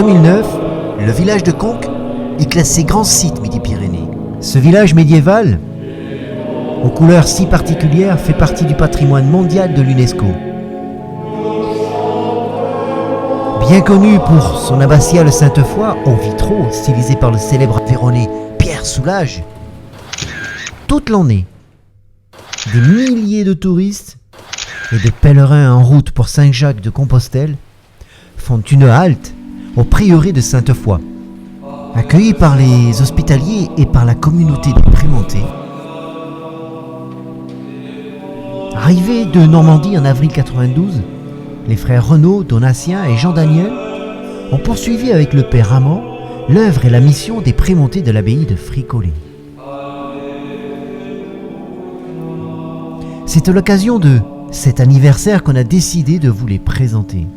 2009, le village de Conques est classé grand site Midi-Pyrénées. Ce village médiéval, aux couleurs si particulières, fait partie du patrimoine mondial de l'UNESCO. Bien connu pour son abbatiale Sainte-Foy aux vitraux stylisés par le célèbre Véronais Pierre Soulages, toute l'année, des milliers de touristes et de pèlerins en route pour Saint-Jacques-de-Compostelle font une halte au prieuré de Sainte-Foy. Accueillis par les hospitaliers et par la communauté des Prémontais. Arrivés de Normandie en avril 92, les frères Renaud, Donatien et Jean Daniel ont poursuivi avec le père Amand l'œuvre et la mission des Prémontais de l'abbaye de Fricollet. C'est à l'occasion de cet anniversaire qu'on a décidé de vous les présenter.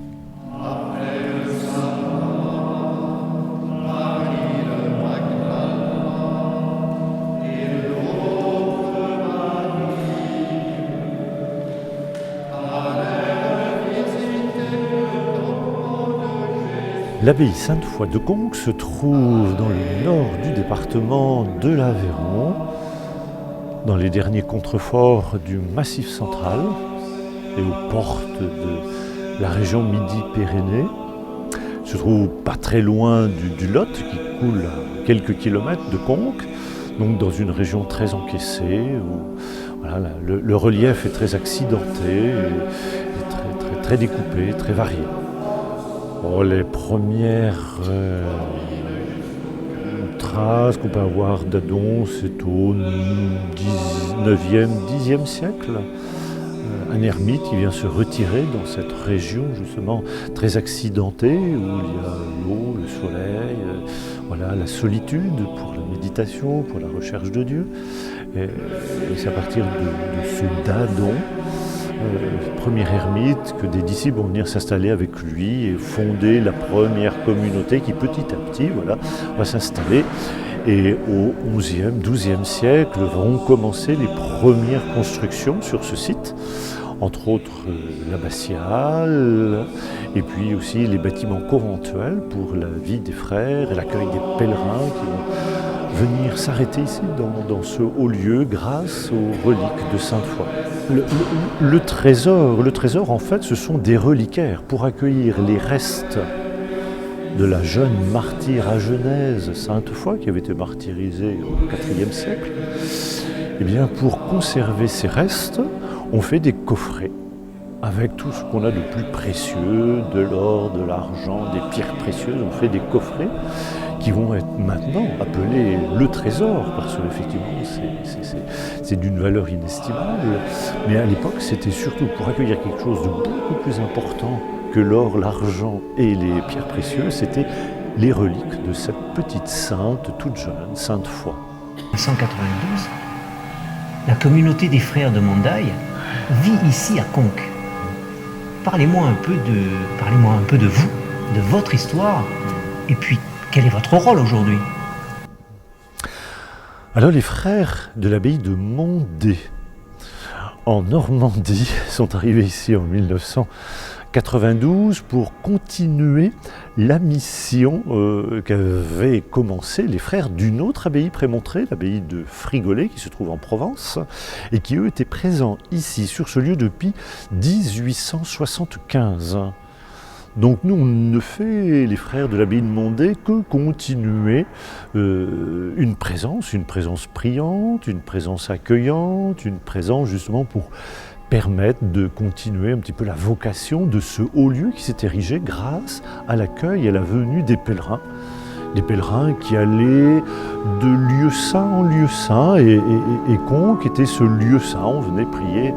L'abbaye Sainte-Foy de Conques se trouve dans le nord du département de l'Aveyron, dans les derniers contreforts du Massif central et aux portes de la région Midi-Pyrénées. Se trouve pas très loin du Lot qui coule à quelques kilomètres de Conques, donc dans une région très encaissée où voilà, le relief est très accidenté et très découpé, très varié. Bon, les premières traces qu'on peut avoir d'Adon, c'est au 19e, 10e siècle. Un ermite qui vient se retirer dans cette région justement très accidentée où il y a l'eau, le soleil, voilà, la solitude pour la méditation, pour la recherche de Dieu. Et c'est à partir de ce Dadon, premier ermite, que des disciples vont venir s'installer avec lui et fonder la première communauté qui petit à petit va s'installer. Et au 11e, 12e siècle vont commencer les premières constructions sur ce site, entre autres l'abbatiale, et puis aussi les bâtiments conventuels pour la vie des frères et l'accueil des pèlerins qui vont venir s'arrêter ici dans ce haut lieu grâce aux reliques de Sainte-Foy. Le trésor en fait ce sont des reliquaires pour accueillir les restes de la jeune martyre à Genèse Sainte-Foy qui avait été martyrisée au IVe siècle. Et bien pour conserver ces restes, on fait des coffrets avec tout ce qu'on a de plus précieux, de l'or, de l'argent, des pierres précieuses. On fait des coffrets qui vont être maintenant appelés le trésor, parce qu'effectivement c'est d'une valeur inestimable. Mais à l'époque, c'était surtout pour accueillir quelque chose de beaucoup plus important que l'or, l'argent et les pierres précieuses, c'était les reliques de cette petite sainte, toute jeune, Sainte-Foy. En 1992, la communauté des frères de Mondaille vit ici à Conques. Parlez-moi un peu de vous, de votre histoire, et puis quel est votre rôle aujourd'hui? Alors les frères de l'abbaye de Mondé, en Normandie, sont arrivés ici en 1992 pour continuer la mission qu'avaient commencé les frères d'une autre abbaye prémontrée, l'abbaye de Fricollet, qui se trouve en Provence, et qui eux étaient présents ici, sur ce lieu, depuis 1875. Donc nous, on ne fait, les frères de l'abbaye de Mondé, que continuer une présence priante, une présence accueillante, une présence justement pour permettre de continuer un petit peu la vocation de ce haut lieu qui s'est érigé grâce à l'accueil et à la venue des pèlerins. Des pèlerins qui allaient de lieu saint en lieu saint, et Conques était ce lieu saint. On venait prier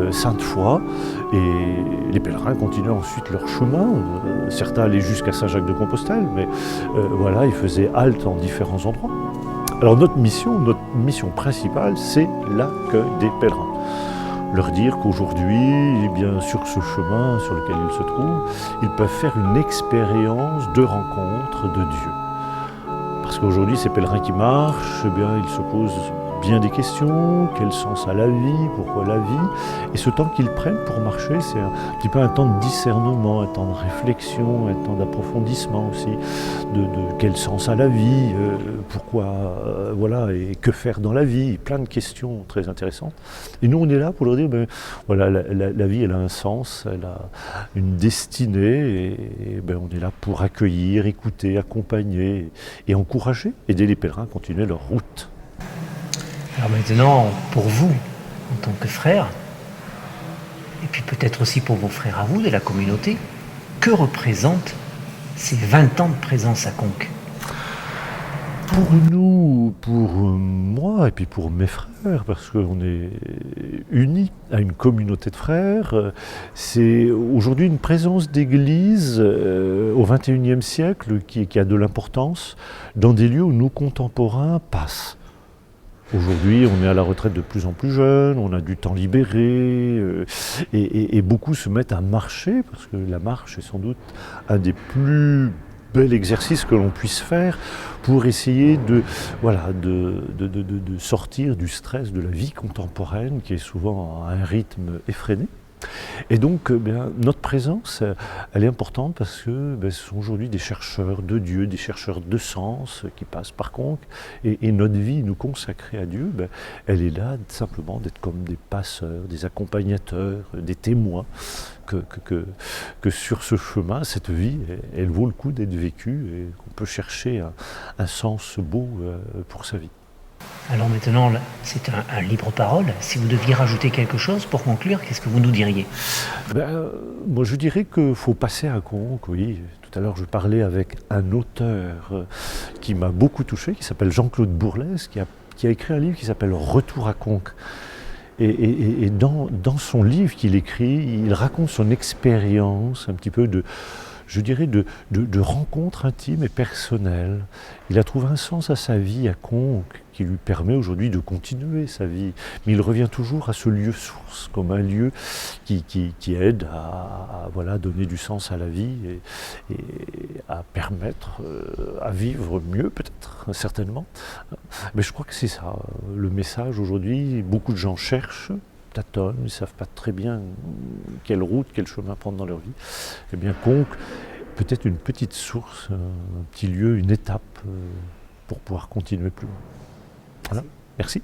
Sainte-Foy, et les pèlerins continuaient ensuite leur chemin. Certains allaient jusqu'à Saint-Jacques-de-Compostelle, mais voilà, ils faisaient halte en différents endroits. Alors notre mission principale, c'est l'accueil des pèlerins. Leur dire qu'aujourd'hui, eh bien, sur ce chemin sur lequel ils se trouvent, ils peuvent faire une expérience de rencontre de Dieu. Parce qu'aujourd'hui, ces pèlerins qui marchent, eh bien, ils se posent bien des questions, quel sens a la vie, pourquoi la vie. Et ce temps qu'ils prennent pour marcher, c'est un petit peu un temps de discernement, un temps de réflexion, un temps d'approfondissement aussi, de quel sens a la vie, pourquoi, voilà, et que faire dans la vie, plein de questions très intéressantes. Et nous, on est là pour leur dire, ben, voilà, la vie, elle a un sens, elle a une destinée, et ben, on est là pour accueillir, écouter, accompagner et encourager, aider les pèlerins à continuer leur route. Alors maintenant, pour vous, en tant que frère, et puis peut-être aussi pour vos frères à vous de la communauté, que représentent ces 20 ans de présence à Conques? Pour nous, pour moi et puis pour mes frères, parce qu'on est unis à une communauté de frères, c'est aujourd'hui une présence d'église au XXIe siècle qui a de l'importance dans des lieux où nos contemporains passent. Aujourd'hui, on est à la retraite de plus en plus jeunes, on a du temps libéré, et beaucoup se mettent à marcher, parce que la marche est sans doute un des plus bel exercice que l'on puisse faire pour essayer de sortir du stress de la vie contemporaine qui est souvent à un rythme effréné. Et donc, notre présence, elle est importante parce que ce sont aujourd'hui des chercheurs de Dieu, des chercheurs de sens qui passent par Conques. Et notre vie, nous consacrer à Dieu, elle est là simplement d'être comme des passeurs, des accompagnateurs, des témoins. Que sur ce chemin, cette vie, elle vaut le coup d'être vécue et qu'on peut chercher un sens beau pour sa vie. Alors maintenant, c'est un libre parole. Si vous deviez rajouter quelque chose pour conclure, qu'est-ce que vous nous diriez? Moi, je dirais qu'il faut passer à Conques, oui. Tout à l'heure, je parlais avec un auteur qui m'a beaucoup touché, qui s'appelle Jean-Claude Bourlès, qui a écrit un livre qui s'appelle « Retour à Conques ». Et dans son livre qu'il écrit, il raconte son expérience un petit peu de rencontres intimes et personnelles. Il a trouvé un sens à sa vie à Conques qui lui permet aujourd'hui de continuer sa vie. Mais il revient toujours à ce lieu source, comme un lieu qui aide à donner du sens à la vie et à permettre à vivre mieux, peut-être, certainement. Mais je crois que c'est ça, le message aujourd'hui. Beaucoup de gens cherchent, tâtonnent, ils ne savent pas très bien quelle route, quel chemin prendre dans leur vie. Eh bien, Conques, peut-être une petite source, un petit lieu, une étape pour pouvoir continuer plus loin. Voilà, merci.